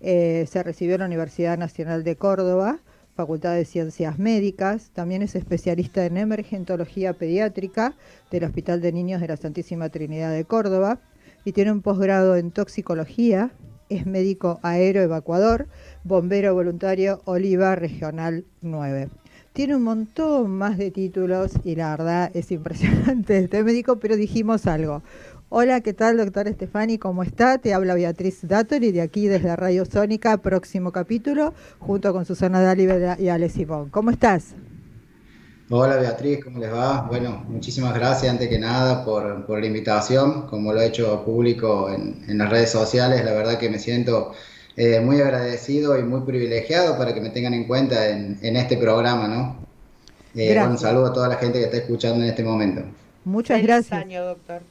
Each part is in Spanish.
Se recibió en la Universidad Nacional de Córdoba, Facultad de Ciencias Médicas. También es especialista en emergentología pediátrica del Hospital de Niños de la Santísima Trinidad de Córdoba y tiene un posgrado en toxicología. Es médico aeroevacuador, bombero voluntario Oliva Regional 9. Tiene un montón más de títulos y la verdad es impresionante este médico, pero dijimos algo. Hola, ¿qué tal, doctor Estefani? ¿Cómo está? Te habla Beatriz Datori de aquí desde Radio Sónica, próximo capítulo, junto con Susana Dálivera y Ale Simón. ¿Cómo estás? Hola Beatriz, ¿cómo les va? Bueno, muchísimas gracias antes que nada por la invitación, como lo he hecho público en las redes sociales, la verdad que me siento muy agradecido y muy privilegiado para que me tengan en cuenta en este programa, ¿no? Bueno, un Gracias. saludo a toda la gente que está escuchando en este momento. Muchas Feliz gracias. año, doctor,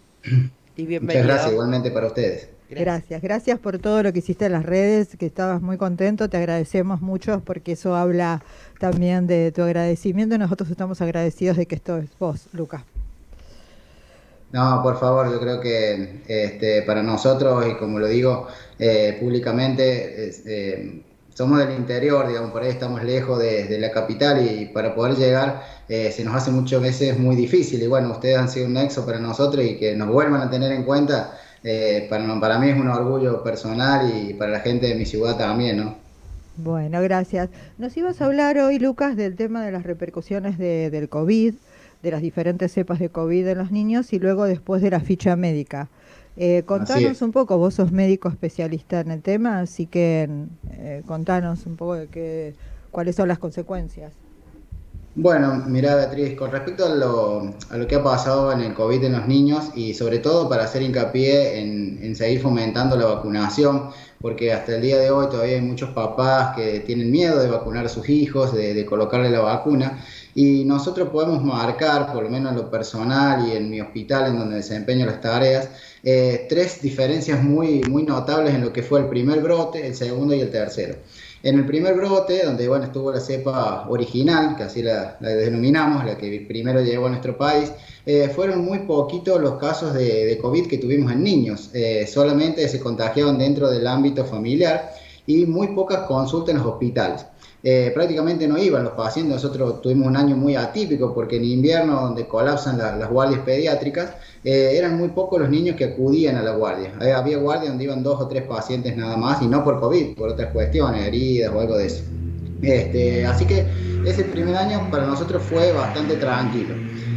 y Muchas gracias bienvenido. igualmente para ustedes. Gracias. Gracias, gracias por todo lo que hiciste en las redes, que estabas muy contento, te agradecemos mucho porque eso habla también de tu agradecimiento y nosotros estamos agradecidos de que esto es vos, Lucas. No, por favor, yo creo que para nosotros, y como lo digo públicamente, somos del interior, digamos, por ahí estamos lejos de la capital y para poder llegar se nos hace muchas veces muy difícil. Y bueno, ustedes han sido un nexo para nosotros y que nos vuelvan a tener en cuenta, para mí es un orgullo personal y para la gente de mi ciudad también, ¿no? Bueno, gracias. Nos ibas a hablar hoy, Lucas, del tema de las repercusiones del COVID, de las diferentes cepas de COVID en los niños y luego después de la ficha médica. Así Contanos es. un poco, vos sos médico especialista en el tema, así que contanos un poco cuáles son las consecuencias. Bueno, mira Beatriz, con respecto a lo que ha pasado en el COVID en los niños y sobre todo para hacer hincapié en seguir fomentando la vacunación, porque hasta el día de hoy todavía hay muchos papás que tienen miedo de vacunar a sus hijos, de colocarle la vacuna, y nosotros podemos marcar, por lo menos en lo personal y en mi hospital en donde desempeño las tareas, tres diferencias muy notables en lo que fue el primer brote, el segundo y el tercero. En el primer brote, donde bueno, estuvo la cepa original, que así la denominamos, la que primero llegó a nuestro país, fueron muy poquitos los casos de COVID que tuvimos en niños. Solamente se contagiaban dentro del ámbito familiar y muy pocas consultas en los hospitales. Prácticamente no iban los pacientes. Nosotros tuvimos un año muy atípico porque en invierno, donde colapsan las guardias pediátricas, eran muy pocos los niños que acudían a la guardia. Había guardias donde iban 2 o 3 pacientes nada más y no por COVID, por otras cuestiones, heridas o algo de eso. Así que ese primer año para nosotros fue bastante tranquilo.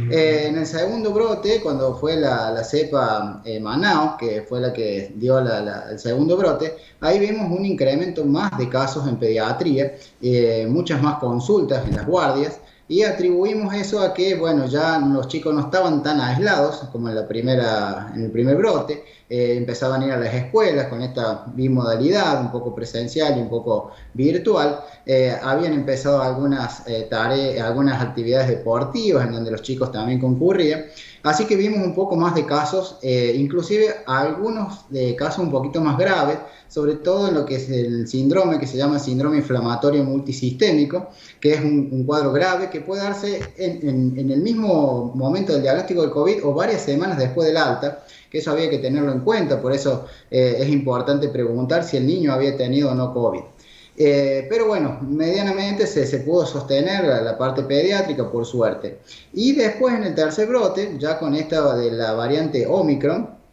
En el segundo brote, cuando fue la cepa Manaus, que fue la que dio el segundo brote, ahí vimos un incremento más de casos en pediatría, muchas más consultas en las guardias, y atribuimos eso a que, bueno, ya los chicos no estaban tan aislados como en el primer brote, empezaban a ir a las escuelas con esta bimodalidad, un poco presencial y un poco virtual. Habían empezado algunas tareas, algunas actividades deportivas en donde los chicos también concurrían, así que vimos un poco más de casos, inclusive algunos de casos un poquito más graves, sobre todo en lo que es el síndrome que se llama síndrome inflamatorio multisistémico, que es un cuadro grave que puede darse en el mismo momento del diagnóstico del COVID o varias semanas después del alta, que eso había que tenerlo en cuenta, por eso es importante preguntar si el niño había tenido o no COVID. Pero bueno, medianamente se pudo sostener la parte pediátrica por suerte. Y después en el tercer brote, ya con esta de la variante Omicron,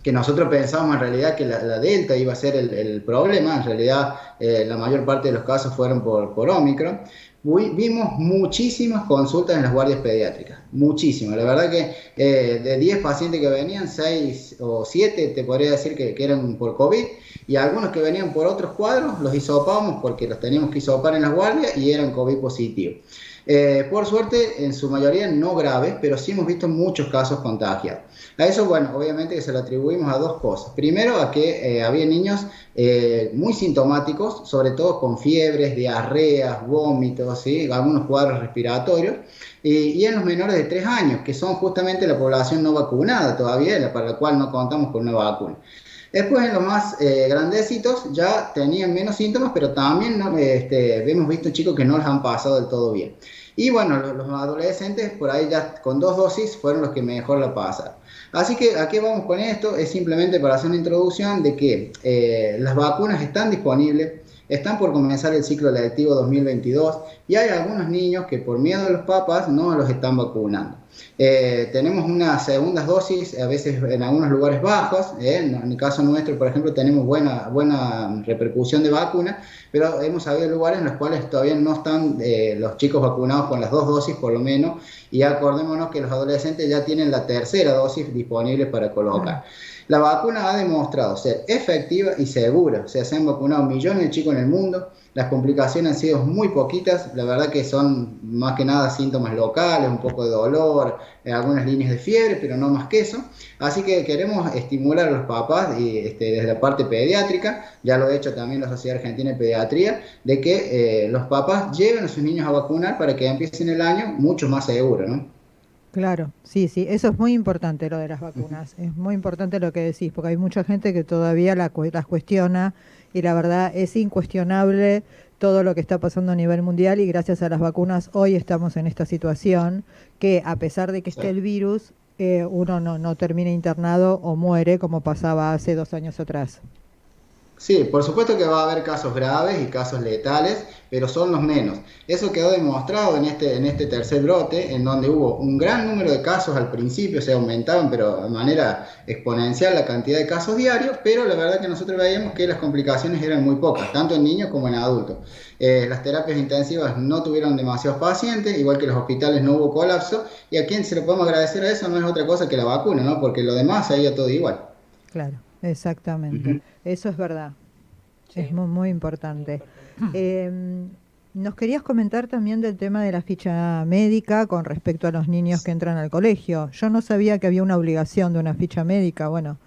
que nosotros pensábamos en realidad que la Delta iba a ser el problema, en realidad la mayor parte de los casos fueron por Omicron. Vimos muchísimas consultas en las guardias pediátricas, muchísimas. La verdad que de 10 pacientes que venían, 6 o 7 te podría decir que eran por COVID, y algunos que venían por otros cuadros los hisopábamos porque los teníamos que hisopar en las guardias y eran COVID positivos. Por suerte, en su mayoría no graves, pero sí hemos visto muchos casos contagiados. A eso, bueno, obviamente que se lo atribuimos a dos cosas. Primero, a que había niños muy sintomáticos, sobre todo con fiebres, diarreas, vómitos, ¿sí? Algunos cuadros respiratorios, y en los menores de 3 años, que son justamente la población no vacunada todavía, para la cual no contamos con una vacuna. Después en los más grandecitos ya tenían menos síntomas, pero también ¿no? Hemos visto chicos que no les han pasado del todo bien. Y bueno, los adolescentes por ahí ya con 2 dosis fueron los que mejor la pasaron. Así que, ¿a qué vamos con esto? Es simplemente para hacer una introducción de que las vacunas están disponibles, están por comenzar el ciclo lectivo 2022 y hay algunos niños que por miedo de los papás no los están vacunando. Tenemos unas segundas dosis, a veces en algunos lugares bajos, en el caso nuestro, por ejemplo, tenemos buena repercusión de vacuna, pero hemos habido lugares en los cuales todavía no están los chicos vacunados con las 2 dosis por lo menos, y acordémonos que los adolescentes ya tienen la tercera dosis disponible para colocar. La vacuna ha demostrado ser efectiva y segura, o sea, se han vacunado millones de chicos en el mundo, las complicaciones han sido muy poquitas, la verdad que son más que nada síntomas locales, un poco de dolor, algunas líneas de fiebre, pero no más que eso. Así que queremos estimular a los papás y desde la parte pediátrica, ya lo ha hecho también la Sociedad Argentina de Pediatría, de que los papás lleven a sus niños a vacunar para que empiecen el año mucho más seguro, ¿no? Claro, sí, sí, eso es muy importante lo de las vacunas, es muy importante lo que decís, porque hay mucha gente que todavía las cuestiona y la verdad es incuestionable todo lo que está pasando a nivel mundial y gracias a las vacunas hoy estamos en esta situación que a pesar de que esté Sí. el virus, uno no termina internado o muere como pasaba hace 2 años atrás. Sí, por supuesto que va a haber casos graves y casos letales, pero son los menos. Eso quedó demostrado en este tercer brote, en donde hubo un gran número de casos al principio, se aumentaban, pero de manera exponencial la cantidad de casos diarios, pero la verdad que nosotros veíamos que las complicaciones eran muy pocas, tanto en niños como en adultos. Las terapias intensivas no tuvieron demasiados pacientes, igual que los hospitales no hubo colapso, y a quien se le podemos agradecer a eso no es otra cosa que la vacuna, ¿no? Porque lo demás se ha ido todo igual. Claro, exactamente, Ujú. eso es verdad, es Sí, muy muy importante. importante. Nos querías comentar también del tema de la ficha médica con respecto a los niños que entran al colegio. Yo no sabía que había una obligación de una ficha médica. Bueno,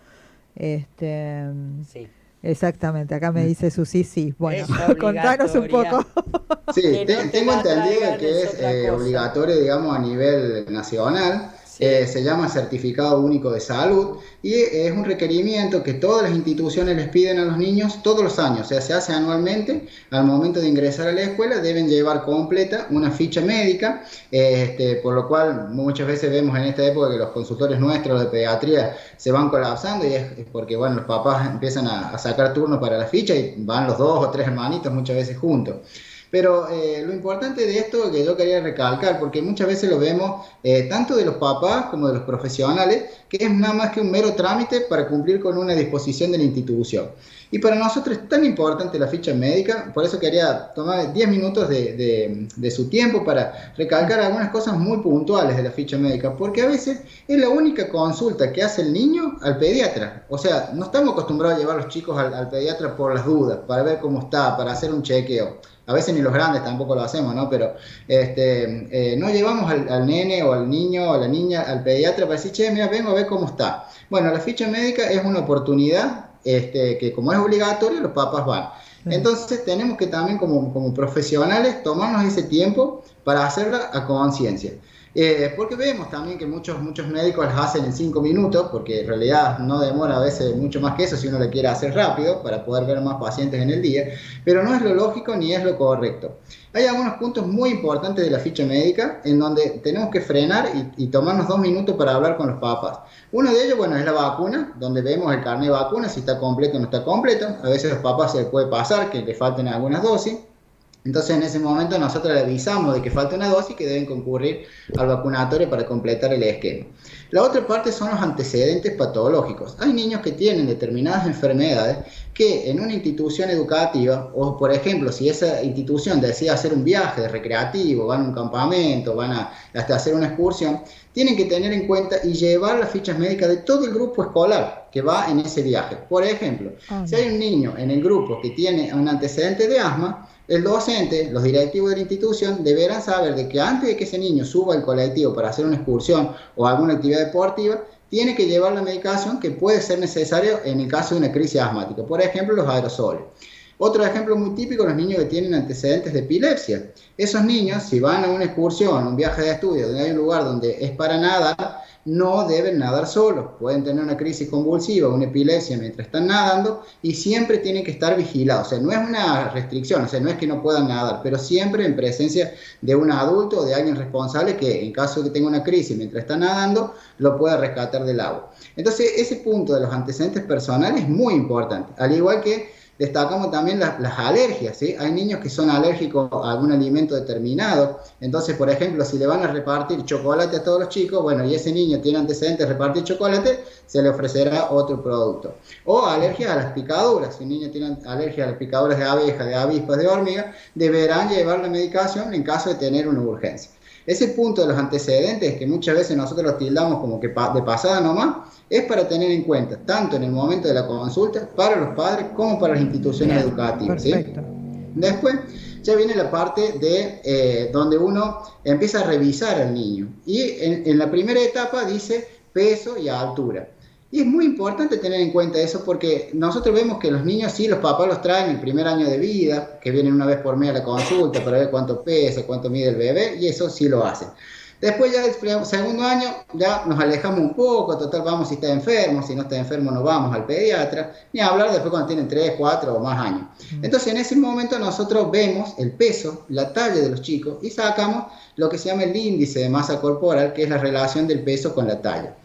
este, Sí. exactamente. Acá me dice Susi, sí. Bueno, Es contanos un poco. obligatoria. Sí, Que no te tengo la entendido de traigan que es es otra cosa. obligatorio, digamos, a nivel nacional. Sí. Se llama Certificado Único de Salud y es un requerimiento que todas las instituciones les piden a los niños todos los años, o sea, se hace anualmente. Al momento de ingresar a la escuela deben llevar completa una ficha médica, por lo cual muchas veces vemos en esta época que los consultores nuestros de pediatría se van colapsando y es porque, bueno, los papás empiezan a sacar turnos para la ficha y van los dos o tres hermanitos muchas veces juntos. Pero lo importante de esto que yo quería recalcar, porque muchas veces lo vemos tanto de los papás como de los profesionales, que es nada más que un mero trámite para cumplir con una disposición de la institución. Y para nosotros es tan importante la ficha médica, por eso quería tomar 10 minutos de su tiempo para recalcar algunas cosas muy puntuales de la ficha médica, porque a veces es la única consulta que hace el niño al pediatra. O sea, no estamos acostumbrados a llevar a los chicos al pediatra por las dudas, para ver cómo está, para hacer un chequeo. A veces ni los grandes tampoco lo hacemos, ¿no? Pero no llevamos al nene o al niño o a la niña al pediatra para decir, che, mira, vengo a ver cómo está. Bueno, la ficha médica es una oportunidad que como es obligatorio, los papás van. Sí. Entonces tenemos que también como profesionales tomarnos ese tiempo para hacerla a conciencia. Porque vemos también que muchos médicos las hacen en 5 minutos, porque en realidad no demora a veces mucho más que eso si uno le quiere hacer rápido para poder ver más pacientes en el día, pero no es lo lógico ni es lo correcto. Hay algunos puntos muy importantes de la ficha médica en donde tenemos que frenar y tomarnos 2 minutos para hablar con los papás. Uno de ellos, bueno, es la vacuna, donde vemos el carnet de vacuna, si está completo o no está completo. A veces a los papás se les puede pasar que le falten algunas dosis. Entonces en ese momento nosotros le avisamos de que falta una dosis y que deben concurrir al vacunatorio para completar el esquema. La otra parte son los antecedentes patológicos. Hay niños que tienen determinadas enfermedades que en una institución educativa, o por ejemplo, si esa institución decide hacer un viaje recreativo, van a un campamento, hasta hacer una excursión, tienen que tener en cuenta y llevar las fichas médicas de todo el grupo escolar que va en ese viaje. Por ejemplo, Ah, si hay un niño en el grupo que tiene un antecedente de asma, el docente, los directivos de la institución deberán saber de que antes de que ese niño suba al colectivo para hacer una excursión o alguna actividad deportiva, tiene que llevar la medicación que puede ser necesaria en el caso de una crisis asmática, por ejemplo, los aerosoles. Otro ejemplo muy típico, los niños que tienen antecedentes de epilepsia. Esos niños, si van a una excursión, un viaje de estudio, donde hay un lugar donde es para nada, no deben nadar solos, pueden tener una crisis convulsiva, una epilepsia mientras están nadando y siempre tienen que estar vigilados. O sea, no es una restricción, o sea, no es que no puedan nadar, pero siempre en presencia de un adulto o de alguien responsable que en caso de que tenga una crisis mientras está nadando, lo pueda rescatar del agua. Entonces, ese punto de los antecedentes personales es muy importante, al igual que destacamos también las alergias, ¿sí? Hay niños que son alérgicos a algún alimento determinado, entonces, por ejemplo, si le van a repartir chocolate a todos los chicos, bueno, y ese niño tiene antecedentes de repartir chocolate, se le ofrecerá otro producto. O alergias a las picaduras, si un niño tiene alergia a las picaduras de abejas, de avispas, de hormigas, deberán llevar la medicación en caso de tener una urgencia. Ese punto de los antecedentes, que muchas veces nosotros los tildamos como que de pasada nomás, es para tener en cuenta, tanto en el momento de la consulta, para los padres como para las instituciones educativas. Perfecto. ¿Sí? Después ya viene la parte de donde uno empieza a revisar al niño. Y en la primera etapa dice peso y altura. Y es muy importante tener en cuenta eso porque nosotros vemos que los niños, sí, los papás los traen el primer año de vida, que vienen una vez por mes a la consulta para ver cuánto pesa, cuánto mide el bebé, y eso sí lo hacen. Después ya del segundo año ya nos alejamos un poco, total vamos si está enfermo, si no está enfermo no vamos al pediatra, ni hablar después cuando tienen 3, 4 o más años. Entonces en ese momento nosotros vemos el peso, la talla de los chicos y sacamos lo que se llama el índice de masa corporal, que es la relación del peso con la talla.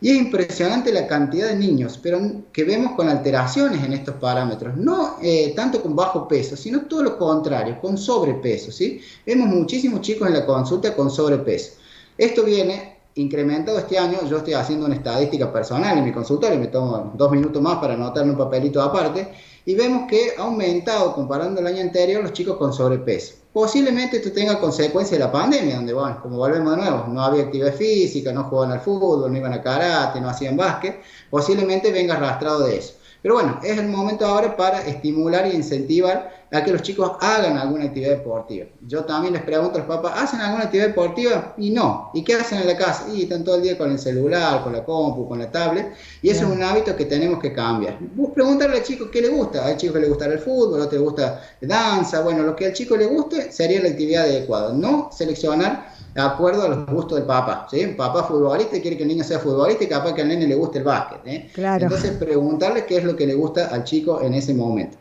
Y es impresionante la cantidad de niños, pero que vemos con alteraciones en estos parámetros, no tanto con bajo peso, sino todo lo contrario, con sobrepeso, ¿sí? Vemos muchísimos chicos en la consulta con sobrepeso. Esto viene incrementado este año, yo estoy haciendo una estadística personal en mi consultorio, me tomo 2 minutos más para anotar en un papelito aparte, y vemos que ha aumentado, comparando el año anterior, los chicos con sobrepeso. Posiblemente esto tenga consecuencia de la pandemia, donde, bueno, como volvemos de nuevo, no había actividad física, no jugaban al fútbol, no iban a karate, no hacían básquet, posiblemente venga arrastrado de eso. Pero bueno, es el momento ahora para estimular e incentivar a que los chicos hagan alguna actividad deportiva. Yo también les pregunto a los papás, ¿hacen alguna actividad deportiva? Y no. ¿Y qué hacen en la casa? Y están todo el día con el celular, con la compu, con la tablet, y eso es un hábito que tenemos que cambiar. Vos preguntarle al chico qué le gusta. Hay chicos que le gusta el fútbol, a otros le gusta danza. Bueno, lo que al chico le guste sería la actividad adecuada. No seleccionar de acuerdo a los gustos del papá, ¿sí? Papá futbolista y quiere que el niño sea futbolista y capaz que al nene le guste el básquet, ¿eh? Claro. Entonces preguntarle qué es lo que le gusta al chico en ese momento.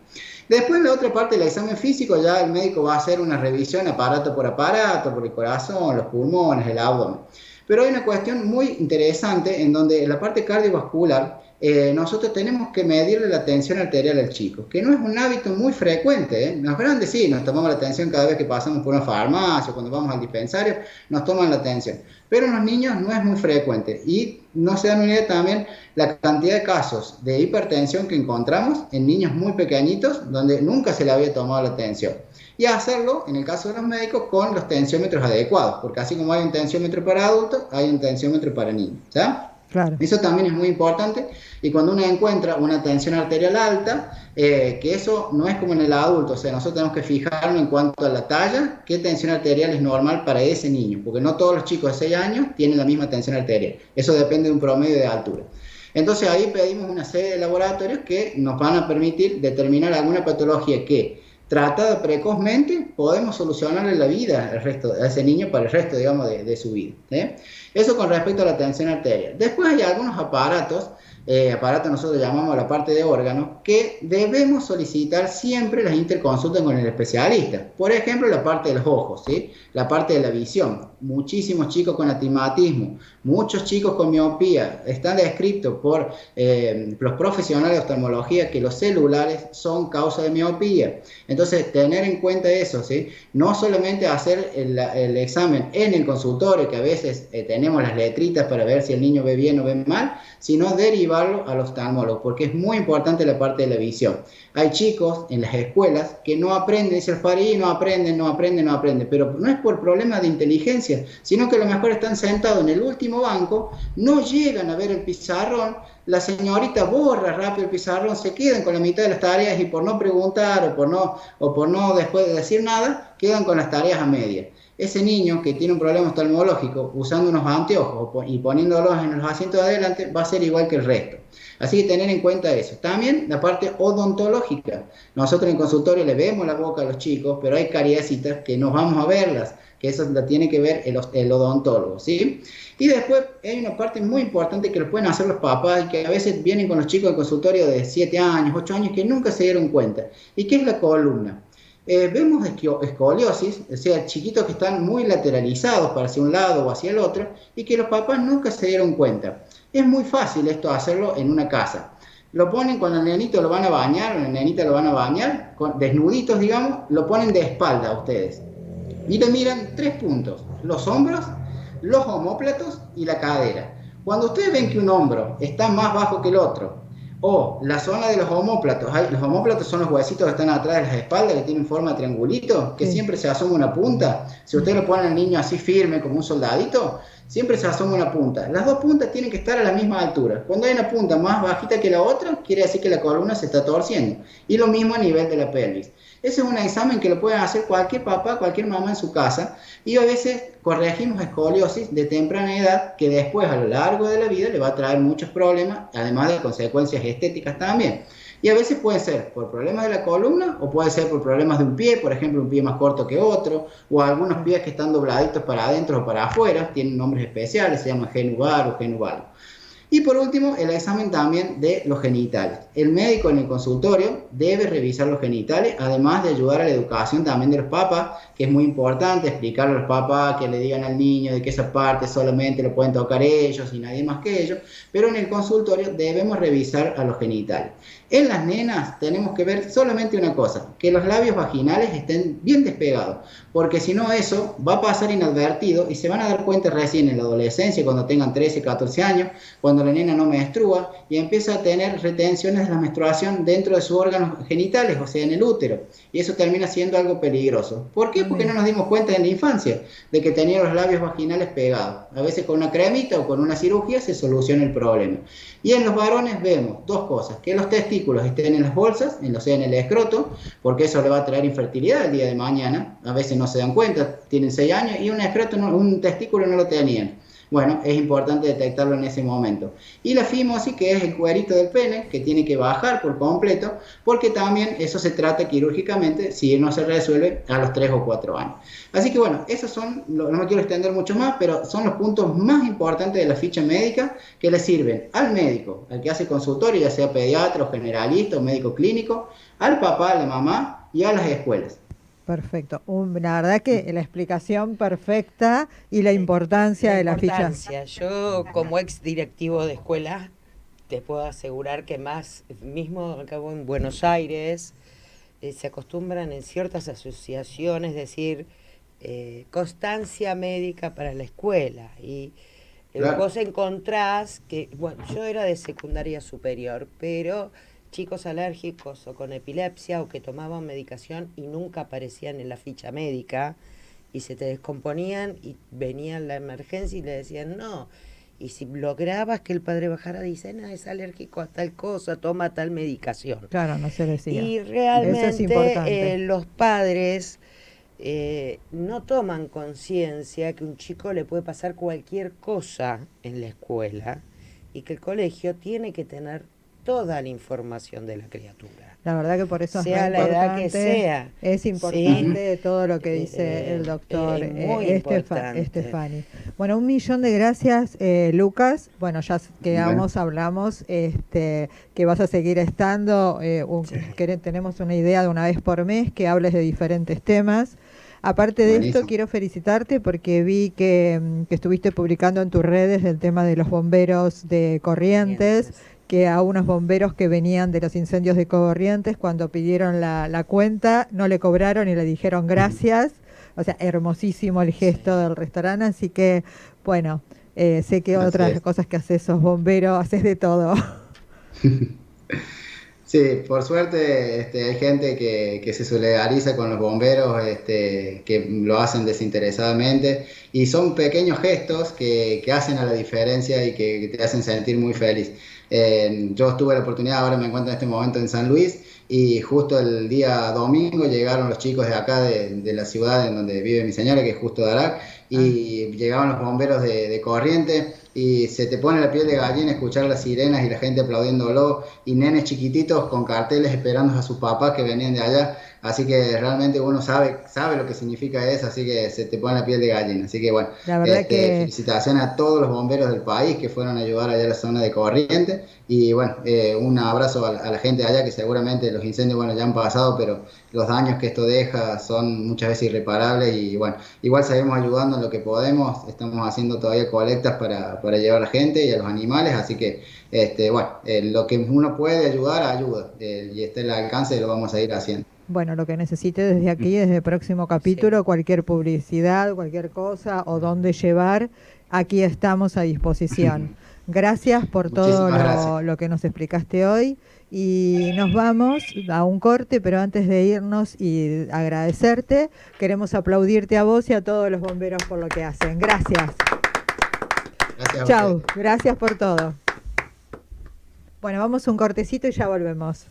Después en la otra parte del examen físico ya el médico va a hacer una revisión aparato, por el corazón, los pulmones, el abdomen. Pero hay una cuestión muy interesante en donde en la parte cardiovascular nosotros tenemos que medirle la tensión arterial al chico, que no es un hábito muy frecuente, ¿eh? Los grandes sí, nos tomamos la tensión cada vez que pasamos por una farmacia, cuando vamos al dispensario, nos toman la tensión. Pero en los niños no es muy frecuente y no se dan una idea también la cantidad de casos de hipertensión que encontramos en niños muy pequeñitos donde nunca se le había tomado la tensión. Y hacerlo, en el caso de los médicos, con los tensiómetros adecuados, porque así como hay un tensiómetro para adultos, hay un tensiómetro para niños, ¿sabes? Claro. Eso también es muy importante y cuando uno encuentra una tensión arterial alta, que eso no es como en el adulto, o sea, nosotros tenemos que fijarnos en cuanto a la talla, qué tensión arterial es normal para ese niño, porque no todos los chicos de 6 años tienen la misma tensión arterial, eso depende de un promedio de altura. Entonces ahí pedimos una serie de laboratorios que nos van a permitir determinar alguna patología que tratada precozmente, podemos solucionarle la vida a ese niño para el resto, digamos, de su vida, ¿eh? Eso con respecto a la tensión arterial. Después hay algunos aparatos nosotros llamamos la parte de órganos, que debemos solicitar siempre las interconsultas con el especialista. Por ejemplo, la parte de los ojos, ¿sí? La parte de la visión. Muchísimos chicos con astigmatismo, muchos chicos con miopía. Están descritos por los profesionales de oftalmología que los celulares son causa de miopía. Entonces, tener en cuenta eso, ¿sí? No solamente hacer el examen en el consultorio, que a veces tenemos las letritas para ver si el niño ve bien o ve mal, sino derivarlo al oftalmólogo, porque es muy importante la parte de la visión. Hay chicos en las escuelas que no aprenden, dicen, no aprenden, pero no es por problemas de inteligencia, sino que a lo mejor están sentados en el último banco, no llegan a ver el pizarrón, la señorita borra rápido el pizarrón, se quedan con la mitad de las tareas y por no preguntar o por no después de decir nada, quedan con las tareas a media. ese niño que tiene un problema oftalmológico, usando unos anteojos y poniéndolos en los asientos de adelante, va a ser igual que el resto. Así que tener en cuenta eso. También la parte odontológica. Nosotros en el consultorio le vemos la boca a los chicos, pero hay cariecitas que nos vamos a verlas, que eso la tiene que ver el odontólogo, ¿sí? Y después hay una parte muy importante que lo pueden hacer los papás y que a veces vienen con los chicos del consultorio de 7 años, 8 años que nunca se dieron cuenta. ¿Y qué es la columna? Vemos escoliosis, o sea, chiquitos que están muy lateralizados para hacia un lado o hacia el otro y que los papás nunca se dieron cuenta. Es muy fácil esto hacerlo en una casa. Lo ponen cuando el nenito lo van a bañar, o la nenita lo van a bañar, desnuditos, digamos, lo ponen de espalda a ustedes. Y le miran 3 puntos, los hombros, los omóplatos y la cadera. Cuando ustedes ven que un hombro está más bajo que el otro, o la zona de los omóplatos, los omóplatos son los huesitos que están atrás de las espaldas, que tienen forma de triangulito, que siempre se asoma una punta. Si ustedes lo ponen al niño así firme, como un soldadito, siempre se asoma una punta. Las 2 puntas tienen que estar a la misma altura. Cuando hay una punta más bajita que la otra, quiere decir que la columna se está torciendo. Y lo mismo a nivel de la pelvis. Ese es un examen que lo pueden hacer cualquier papá, cualquier mamá en su casa, y a veces corregimos escoliosis de temprana edad que después a lo largo de la vida le va a traer muchos problemas, además de consecuencias estéticas también. Y a veces puede ser por problemas de la columna o puede ser por problemas de un pie, por ejemplo un pie más corto que otro, o algunos pies que están dobladitos para adentro o para afuera, tienen nombres especiales, se llaman genubar o genuvalgo. Y por último, el examen también de los genitales. El médico en el consultorio debe revisar los genitales, además de ayudar a la educación también de los papás, que es muy importante explicarle a los papás que le digan al niño de que esa parte solamente lo pueden tocar ellos y nadie más que ellos, pero en el consultorio debemos revisar a los genitales. En las nenas tenemos que ver solamente una cosa, que los labios vaginales estén bien despegados, porque si no eso va a pasar inadvertido y se van a dar cuenta recién en la adolescencia, cuando tengan 13, 14 años, cuando la nena no menstrua y empieza a tener retenciones de la menstruación dentro de sus órganos genitales, o sea, en el útero, y eso termina siendo algo peligroso. ¿Por qué? Porque no nos dimos cuenta en la infancia de que tenía los labios vaginales pegados. A veces con una cremita o con una cirugía se soluciona el problema. Y en los varones vemos 2 cosas, que los testículos estén en las bolsas, o sea, en el escroto, porque eso le va a traer infertilidad el día de mañana. A veces no se dan cuenta, tienen 6 años y un testículo no lo tenían. Bueno, es importante detectarlo en ese momento. Y la fimosis, que es el cuerito del pene, que tiene que bajar por completo, porque también eso se trata quirúrgicamente si no se resuelve a los 3 o 4 años. Así que bueno, esos son, no me quiero extender mucho más, pero son los puntos más importantes de la ficha médica que le sirven al médico, al que hace consultorio, ya sea pediatra o generalista o médico clínico, al papá, a la mamá y a las escuelas. Perfecto. La verdad que la explicación perfecta y la importancia de la ficha. Yo, como ex directivo de escuela, te puedo asegurar que mismo acabo en Buenos Aires, se acostumbran en ciertas asociaciones decir constancia médica para la escuela. Y Claro. vos encontrás que, bueno, yo era de secundaria superior, pero chicos alérgicos o con epilepsia o que tomaban medicación y nunca aparecían en la ficha médica y se te descomponían y venía la emergencia y le decían no. Y si lograbas que el padre bajara, dicen, es alérgico a tal cosa, toma tal medicación. Claro, no se decía. Y Eso es realmente importante. los padres no toman conciencia que un chico le puede pasar cualquier cosa en la escuela y que el colegio tiene que tener toda la información de la criatura. La verdad que por eso sea es la edad que sea. Es importante ¿sí? todo lo que dice el doctor muy importante. Estefani. Bueno, 1.000.000 de gracias, Lucas. Bueno, ya quedamos, hablamos, que vas a seguir estando. Tenemos una idea de una vez por mes que hables de diferentes temas. Aparte de esto, quiero felicitarte porque vi que estuviste publicando en tus redes el tema de los bomberos de Corrientes, que a unos bomberos que venían de los incendios de Corrientes, cuando pidieron la cuenta, no le cobraron y le dijeron gracias. O sea, hermosísimo el gesto del restaurante, así que, bueno, sé que otras cosas que haces esos bomberos, haces de todo. Sí, por suerte hay gente que se solidariza con los bomberos, que lo hacen desinteresadamente y son pequeños gestos que hacen a la diferencia y que te hacen sentir muy feliz. Yo tuve la oportunidad, ahora me encuentro en este momento en San Luis y justo el día domingo llegaron los chicos de acá, de la ciudad en donde vive mi señora, que es justo Darak, y llegaban los bomberos de Corrientes, y se te pone la piel de gallina escuchar las sirenas y la gente aplaudiéndolo, y nenes chiquititos con carteles esperando a sus papás que venían de allá, así que realmente uno sabe lo que significa eso, así que se te pone la piel de gallina. Así que bueno, La verdad que felicitaciones a todos los bomberos del país que fueron a ayudar allá a la zona de Corrientes, y bueno, un abrazo a la gente de allá, que seguramente los incendios, bueno, ya han pasado, pero los daños que esto deja son muchas veces irreparables, y bueno, igual seguimos ayudando en lo que podemos, estamos haciendo todavía colectas para llevar a la gente y a los animales, así que bueno, lo que uno puede ayudar, ayuda, y está al alcance, lo vamos a ir haciendo. bueno, lo que necesite desde aquí, desde el próximo Sí. capítulo, cualquier publicidad, cualquier cosa o dónde llevar, aquí estamos a disposición. Gracias por todo Muchísimas gracias. lo que nos explicaste hoy y nos vamos a un corte, pero antes de irnos y agradecerte, queremos aplaudirte a vos y a todos los bomberos por lo que hacen. Gracias. Gracias a ustedes. Chau, gracias por todo. Bueno, vamos a un cortecito y ya volvemos.